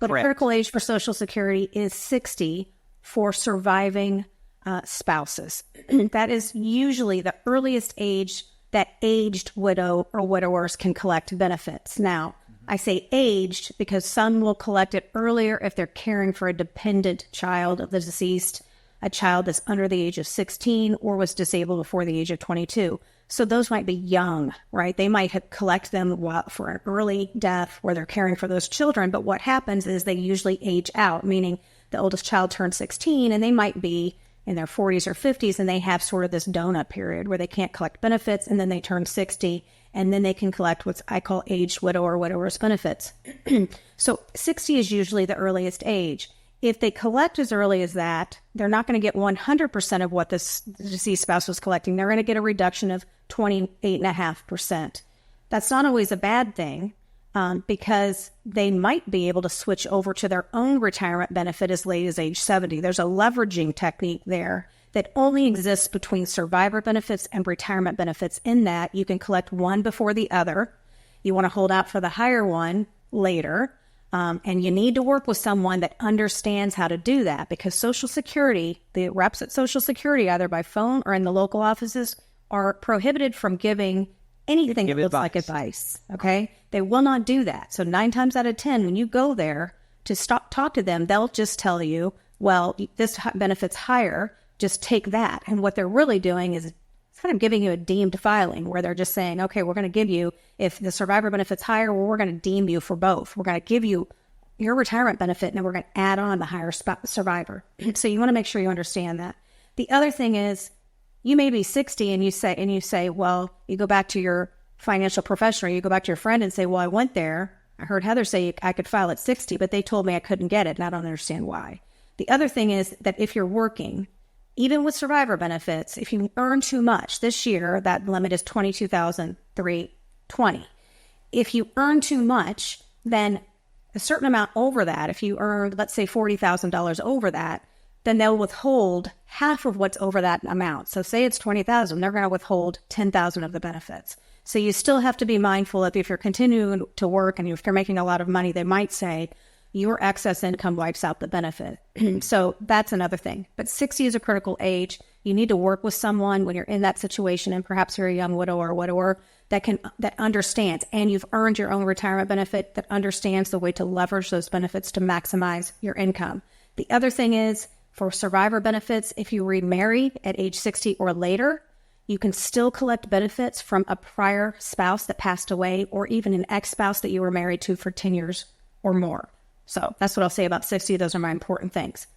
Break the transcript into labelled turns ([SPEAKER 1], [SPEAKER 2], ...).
[SPEAKER 1] the critical age for Social Security is 60 for surviving spouses. That is usually the earliest age that aged widow or widowers can collect benefits. Now, I say aged because some will collect it earlier if they're caring for a dependent child of the deceased, a child that's under the age of 16 or was disabled before the age of 22. So those might be young, right? They might collect them for an early death where they're caring for those children. But what happens is they usually age out, meaning the oldest child turns 16 and they might be in their 40s or 50s and they have sort of this donut period where they can't collect benefits, and then they turn 60 and then they can collect what I call aged widow or widower's benefits. So 60 is usually the earliest age. If they collect as early as that, they're not going to get 100% of what the deceased spouse was collecting. They're going to get a reduction of 28.5%. That's not always a bad thing because they might be able to switch over to their own retirement benefit as late as age 70. There's a leveraging technique there that only exists between survivor benefits and retirement benefits, in that you can collect one before the other. You want to hold out for the higher one later. And you need to work with someone that understands how to do that, because Social Security, the reps at Social Security, either by phone or in the local offices, are prohibited from giving anything that looks like advice. Okay? They will not do that. So 9 times out of 10, when you go there to talk to them, they'll just tell you, well, this benefit's higher, just take that. And what they're really doing is kind of giving you a deemed filing, where they're just saying, okay, we're going to give you, if the survivor benefit's higher, well, we're going to deem you for both. We're going to give you your retirement benefit, and then we're going to add on the higher survivor. So you want to make sure you understand that. The other thing is, you may be 60 and you say, well, you go back to your financial professional, you go back to your friend and say, well, I went there. I heard Heather say I could file at 60, but they told me I couldn't get it, and I don't understand why. The other thing is that if you're working, even with survivor benefits, if you earn too much, this year, that limit is $22,320. If you earn too much, then a certain amount over that, if you earn, let's say $40,000 over that, then they'll withhold half of what's over that amount. So say it's $20,000, they're going to withhold $10,000 of the benefits. So you still have to be mindful of, if you're continuing to work and if you're making a lot of money, they might say, your excess income wipes out the benefit. So that's another thing. But 60 is a critical age. You need to work with someone when you're in that situation, and perhaps you're a young widow or widower that understands, and you've earned your own retirement benefit, that understands the way to leverage those benefits to maximize your income. The other thing is, for survivor benefits, if you remarry at age 60 or later, you can still collect benefits from a prior spouse that passed away, or even an ex-spouse that you were married to for 10 years or more. So that's what I'll say about 60. Those are my important things.